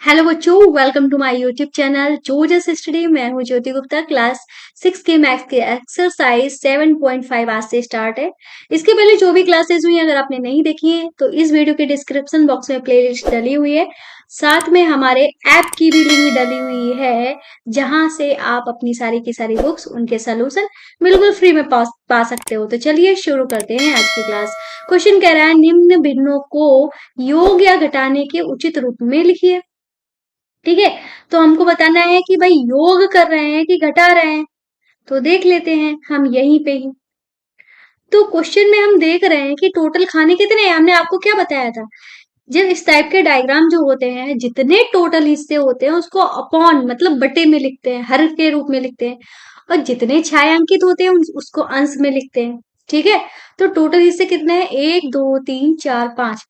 Hello बच्चों, welcome to my YouTube channel जोजस study. मैं हूं ज्योति गुप्ता। क्लास 6 के मैथ्स के एक्सरसाइज 7.5 आज से स्टार्ट है। इसके पहले जो भी क्लासेस हुई हैं, अगर आपने नहीं देखी है तो इस वीडियो के डिस्क्रिप्शन बॉक्स में प्लेलिस्ट डली हुई है। साथ में हमारे ऐप की भी लिंक डली हुई है, जहां से आप अपनी सारी की सारी बुक्स, उनके सोल्यूशन बिल्कुल फ्री में पा सकते हो। तो चलिए शुरू करते हैं आज की क्लास। क्वेश्चन कह रहा है, निम्न भिन्नों को योग या घटाने के उचित रूप में लिखिए। ठीक है, तो हमको बताना है कि भाई योग कर रहे हैं कि घटा रहे हैं। तो देख लेते हैं हम यहीं पे ही। तो क्वेश्चन में हम देख रहे हैं कि टोटल खाने कितने हैं। हमने आपको क्या बताया था, जब इस टाइप के डायग्राम जो होते हैं, जितने टोटल हिस्से होते हैं उसको अपॉन मतलब बटे में लिखते हैं, हर के रूप में लिखते हैं। और जितने छायांकित होते हैं उसको अंश में लिखते हैं। ठीक है, तो टोटल हिस्से कितने हैं? 1 2 3 4 5।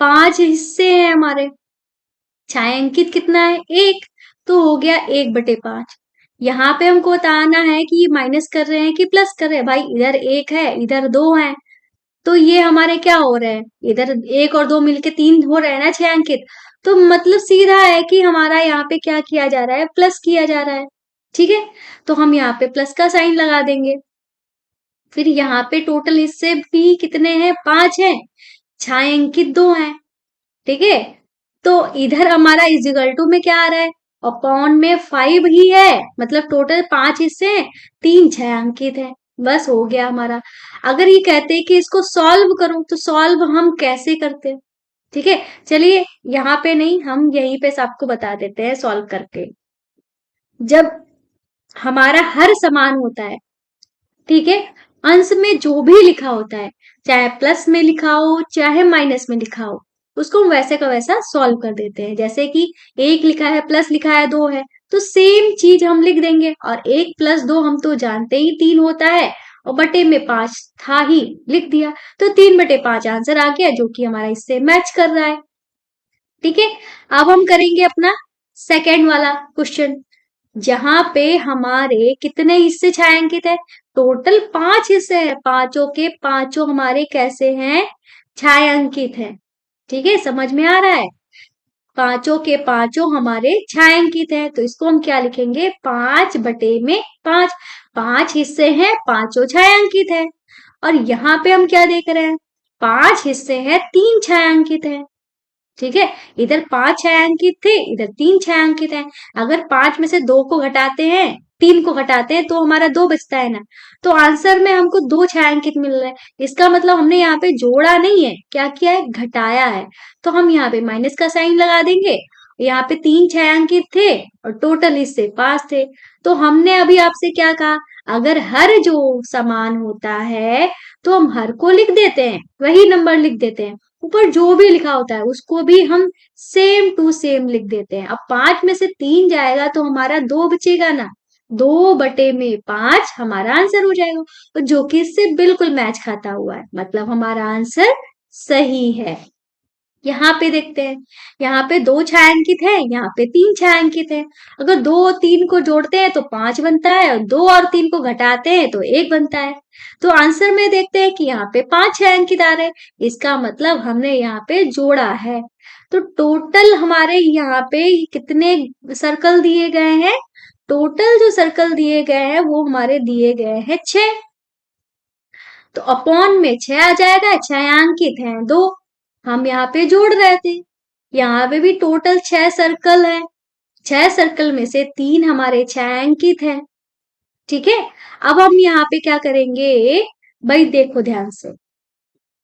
5 हिस्से हैं हमारे। छायांकित कितना है? 1। तो हो गया 1/5। यहाँ पे हमको बताना है कि माइनस कर रहे हैं कि प्लस कर रहे हैं। भाई इधर 1 है, इधर 2 है, तो ये हमारे क्या हो रहे हैं? इधर 1 और 2 मिलके 3 हो रहे हैं ना छायांकित। तो मतलब सीधा है कि हमारा यहाँ पे क्या किया जा रहा है? प्लस किया जा रहा है। ठीक है, तो हम यहाँ पे प्लस का साइन लगा देंगे। फिर यहाँ पे टोटल हिस्से भी कितने हैं? 5 हैं, छायांकित 2 हैं। ठीक है, तो इधर हमारा इजिकल टू में क्या आ रहा है? अपॉन में 5 ही है, मतलब टोटल 5 हिस्से हैं, 3 छायांकित है। बस हो गया हमारा। अगर ये कहते हैं कि इसको सॉल्व करो, तो सॉल्व हम कैसे करते हैं? ठीक है, चलिए यहाँ पे नहीं, हम यहीं पे सबको बता देते हैं सॉल्व करके। जब हमारा हर समान होता है, ठीक है, अंश में जो भी लिखा होता है, चाहे प्लस में लिखा हो चाहे माइनस में लिखा हो, उसको हम वैसे का वैसा सॉल्व कर देते हैं। जैसे कि 1 लिखा है, प्लस लिखा है 2 है, तो सेम चीज हम लिख देंगे। और 1 + 2 हम तो जानते ही 3 होता है, और बटे में 5 था ही, लिख दिया। तो 3/5 आंसर आ गया, जो कि हमारा इससे मैच कर रहा है। ठीक है, अब हम करेंगे अपना सेकेंड वाला क्वेश्चन, जहां पे हमारे कितने हिस्से छायांकित है? टोटल 5 हिस्से हैं, पांचों के पांचों हमारे कैसे हैं? छायांकित है। ठीक है, समझ में आ रहा है? पांचों के पांचों हमारे छायांकित है, तो इसको हम क्या लिखेंगे? 5/5। 5 हिस्से हैं, पांचों छायांकित है। और यहाँ पे हम क्या देख रहे हैं? 5 हिस्से हैं, 3 छायांकित है। ठीक है, इधर 5 छायांकित थे, इधर 3 छायांकित है। अगर 5 में से 2 को घटाते हैं, 3 को घटाते हैं, तो हमारा 2 बचता है ना। तो आंसर में हमको 2 छायांकित मिल रहा है। इसका मतलब हमने यहाँ पे जोड़ा नहीं है, क्या किया है? घटाया है। तो हम यहाँ पे माइनस का साइन लगा देंगे। यहाँ पे 3 छायांकित थे और टोटल हिस्से 5 थे। तो हमने अभी आपसे क्या कहा? अगर हर जो समान होता है तो हम हर को लिख देते हैं, वही नंबर लिख देते हैं। ऊपर जो भी लिखा होता है उसको भी हम सेम टू सेम लिख देते हैं। अब 5 में से 3 जाएगा तो हमारा 2 बचेगा ना। 2/5 हमारा आंसर हो जाएगा, तो जो कि इससे बिल्कुल मैच खाता हुआ है, मतलब हमारा आंसर सही है। यहाँ पे देखते हैं, यहाँ पे 2 छायांकित है, यहाँ पे 3 छायांकित है। अगर 2 और 3 को जोड़ते हैं तो 5 बनता है, और 2 और 3 को घटाते हैं तो 1 बनता है। तो आंसर में देखते हैं कि यहाँ पे 5 छायांकित आ रहे हैं, इसका मतलब हमने यहाँ पे जोड़ा है। तो टोटल हमारे यहाँ पे कितने सर्कल दिए गए हैं? टोटल जो सर्कल दिए गए हैं वो हमारे दिए गए हैं 6। तो अपॉन में 6 आ जाएगा, छायांकित हैं 2। हम यहाँ पे जोड़ रहे थे, यहाँ पे भी टोटल 6 सर्कल है। 6 सर्कल में से 3 हमारे छायांकित हैं। ठीक है, अब हम यहाँ पे क्या करेंगे? भाई देखो ध्यान से,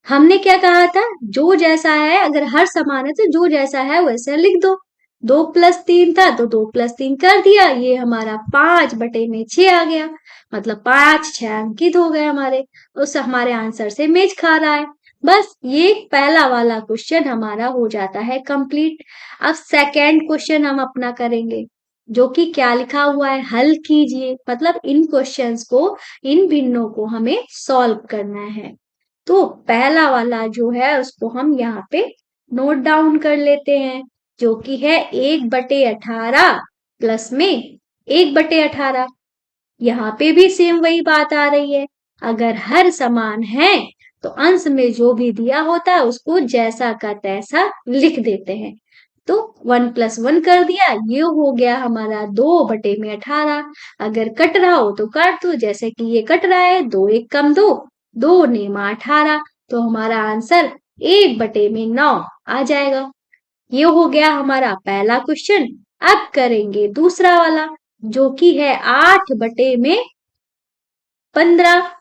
हमने क्या कहा था? जो जैसा है, अगर हर समान है तो जो जैसा है वैसा लिख दो। 2 + 3 था तो 2 + 3 कर दिया, ये हमारा 5/6 आ गया। मतलब 5 छायांकित हो गए हमारे, उस हमारे आंसर से मेच खा रहा है। बस ये पहला वाला क्वेश्चन हमारा हो जाता है कंप्लीट। अब सेकेंड क्वेश्चन हम अपना करेंगे, जो कि क्या लिखा हुआ है? हल कीजिए, मतलब इन क्वेश्चंस को, इन भिन्नों को हमें सॉल्व करना है। तो पहला वाला जो है उसको हम यहाँ पे नोट डाउन कर लेते हैं, जो कि है 1/18 प्लस में 1/18। यहाँ पे भी सेम वही बात आ रही है, अगर हर समान है तो अंश में जो भी दिया होता है उसको जैसा का तैसा लिख देते हैं। तो 1 + 1 कर दिया, ये हो गया हमारा 2/18। अगर कट रहा हो तो काट दो, जैसे कि ये कट रहा है, 2 1 कम 2, 2 नेमा 18, तो हमारा आंसर 1/9 आ जाएगा। ये हो गया हमारा पहला क्वेश्चन। अब करेंगे दूसरा वाला, जो कि है 8/15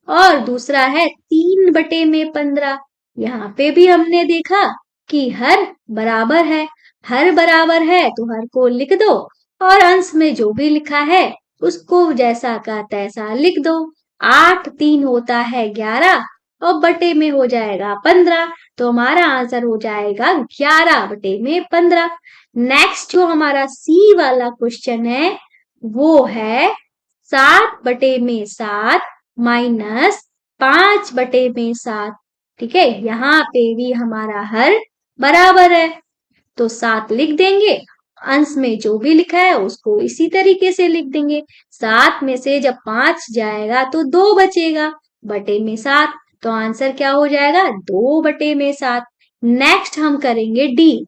और दूसरा है 3/15। यहाँ पे भी हमने देखा कि हर बराबर है, हर बराबर है तो हर को लिख दो और अंश में जो भी लिखा है उसको जैसा का तैसा लिख दो। 8 3 होता है 11 और बटे में हो जाएगा 15, तो हमारा आंसर हो जाएगा 11/15। नेक्स्ट जो हमारा सी वाला क्वेश्चन है वो है 7/7 माइनस 5/7। ठीक है, यहाँ पे भी हमारा हर बराबर है तो 7 लिख देंगे, अंश में जो भी लिखा है उसको इसी तरीके से लिख देंगे। 7 में से जब 5 जाएगा तो 2 बचेगा, बटे में 7, तो आंसर क्या हो जाएगा 2/7। नेक्स्ट हम करेंगे डी।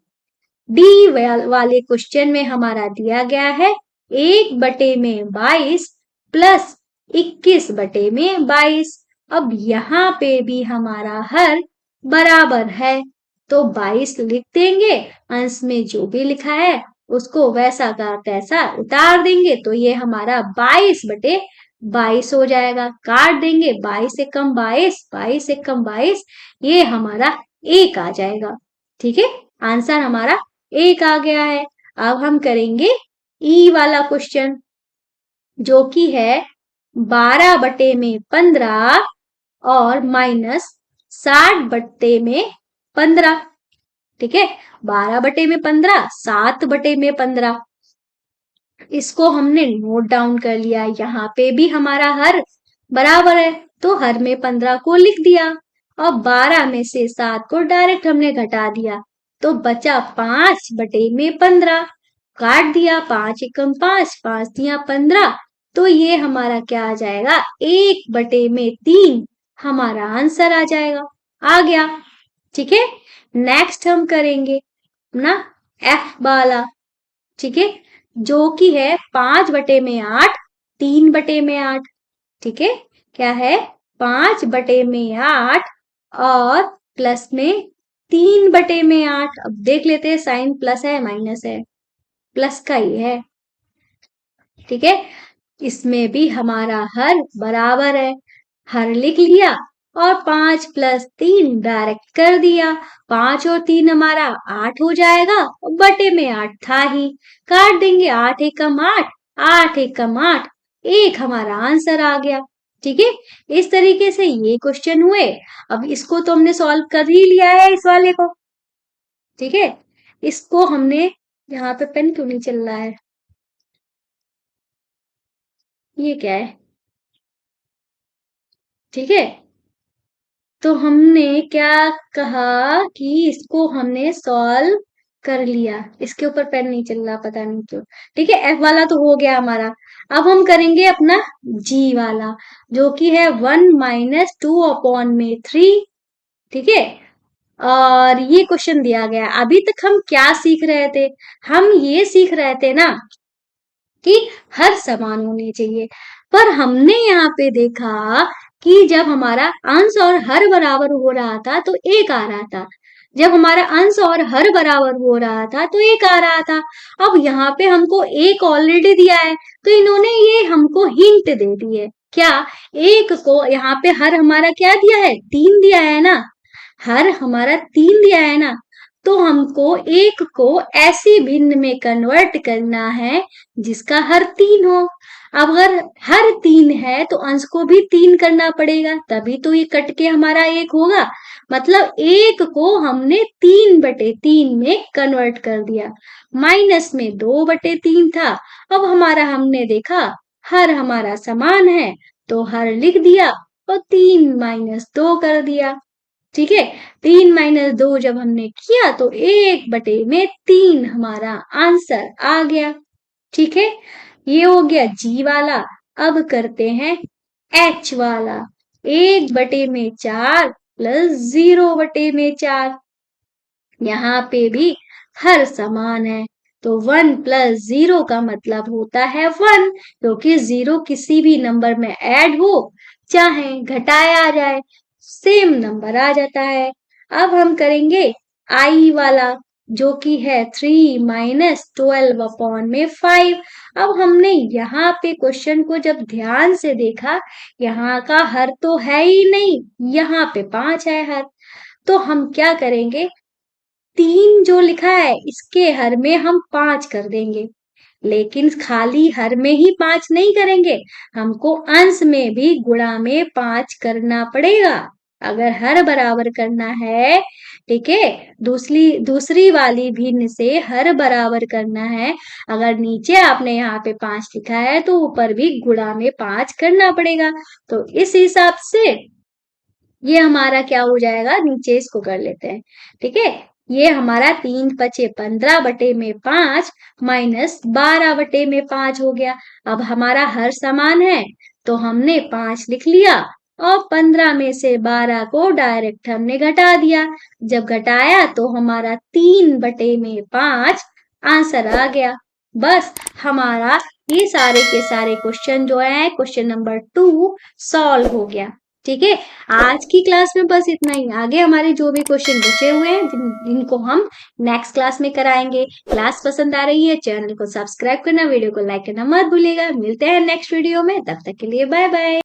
डी वाले क्वेश्चन में हमारा दिया गया है 1/22 प्लस 21/22। अब यहाँ पे भी हमारा हर बराबर है तो 22 लिख देंगे, अंश में जो भी लिखा है उसको वैसा का तैसा उतार देंगे, तो ये हमारा 22/22 हो जाएगा। काट देंगे, 22 से कम 22, 22 से कम 22, ये हमारा 1 आ जाएगा। ठीक है, आंसर हमारा 1 आ गया है। अब हम करेंगे ई वाला क्वेश्चन, जो कि है 12/15 और माइनस 60/15। ठीक है, 12/15, 7/15, इसको हमने नोट डाउन कर लिया। यहाँ पे भी हमारा हर बराबर है तो हर में 15 को लिख दिया और 12 में से 7 को डायरेक्ट हमने घटा दिया, तो बचा 5/15। काट दिया, 5 एकम 5, 5 दिया 15, तो ये हमारा क्या आ जाएगा 1/3 हमारा आंसर आ जाएगा। आ गया। ठीक है, नेक्स्ट हम करेंगे ना एफ वाला। ठीक है, जो कि है 5/8, 3/8। ठीक है, क्या है 5/8 और प्लस में 3/8। अब देख लेते हैं, साइन प्लस है माइनस है, प्लस का ही है। ठीक है, इसमें भी हमारा हर बराबर है, हर लिख लिया और 5 + 3 डायरेक्ट कर दिया। 5 और 3 हमारा 8 हो जाएगा और बटे में 8 था ही, काट देंगे, 8 एकम 8, 8 एकम 8, 1 हमारा आंसर आ गया। ठीक है, इस तरीके से ये क्वेश्चन हुए। अब इसको तो हमने सॉल्व कर ही लिया है, इस वाले को। ठीक है, इसको हमने, यहाँ पे पेन क्यों नहीं चल रहा है, ये क्या है। ठीक है, तो हमने क्या कहा कि इसको हमने सॉल्व कर लिया। इसके ऊपर पेन नहीं चल रहा, पता नहीं क्यों। ठीक है, एफ वाला तो हो गया हमारा। अब हम करेंगे अपना जी वाला, जो कि है 1 - 2/3। ठीक है, और ये क्वेश्चन दिया गया। अभी तक हम क्या सीख रहे थे, हम ये सीख रहे थे ना कि हर समान होने चाहिए, पर हमने यहाँ पे देखा कि जब हमारा अंश और हर बराबर हो रहा था तो 1 आ रहा था, जब हमारा अंश और हर बराबर हो रहा था तो 1 आ रहा था। अब यहाँ पे हमको 1 ऑलरेडी दिया है, तो इन्होंने ये हमको हिंट दे दी है। क्या, 1 को यहाँ पे हर हमारा क्या दिया है, 3 दिया है ना, हर हमारा 3 दिया है ना, तो हमको 1 को ऐसी भिन्न में कन्वर्ट करना है जिसका हर 3 हो। अब अगर हर 3 है तो अंश को भी 3 करना पड़ेगा, तभी तो ये कट के हमारा 1 होगा। मतलब 1 को हमने 3/3 में कन्वर्ट कर दिया। माइनस में 2/3 था। अब हमारा हमने देखा हर हमारा समान है तो हर लिख दिया और 3 - 2 कर दिया। ठीक है, 3 - 2 जब हमने किया तो 1/3 हमारा आंसर आ गया। ठीक है, ये हो गया जी वाला। अब करते हैं एच वाला, 1/4 प्लस 0/4। यहाँ पे भी हर समान है। तो 1 प्लस 0 का मतलब होता है 1, क्योंकि 0 किसी भी नंबर में ऐड हो चाहे घटाया जाए सेम नंबर आ जाता है। अब हम करेंगे आई वाला, जो कि है 3 माइनस 12 अपॉन में 5। अब हमने यहाँ पे क्वेश्चन को जब ध्यान से देखा, यहाँ का हर तो है ही नहीं, यहाँ पे 5 है हर। तो हम क्या करेंगे, 3 जो लिखा है इसके हर में हम 5 कर देंगे, लेकिन खाली हर में ही 5 नहीं करेंगे, हमको अंश में भी गुणा में 5 करना पड़ेगा अगर हर बराबर करना है। ठीक है, दूसरी दूसरी वाली भिन्न से हर बराबर करना है। अगर नीचे आपने यहाँ पे 5 लिखा है तो ऊपर भी गुणा में 5 करना पड़ेगा। तो इस हिसाब से ये हमारा क्या हो जाएगा, नीचे इसको कर लेते हैं। ठीक है, ये हमारा 3×5 = 15/5 माइनस 12/5 हो गया। अब हमारा हर समान है तो हमने 5 लिख लिया और 15 में से 12 को डायरेक्ट हमने घटा दिया। जब घटाया तो हमारा 3/5 आंसर आ गया। बस हमारा ये सारे के सारे क्वेश्चन जो है क्वेश्चन नंबर 2 सॉल्व हो गया। ठीक है, आज की क्लास में बस इतना ही। आगे हमारे जो भी क्वेश्चन बचे हुए हैं जिनको हम नेक्स्ट क्लास में कराएंगे। क्लास पसंद आ रही है, चैनल को सब्सक्राइब करना, वीडियो को लाइक करना मत भूलिएगा। मिलते हैं नेक्स्ट वीडियो में, तब तक के लिए बाय बाय।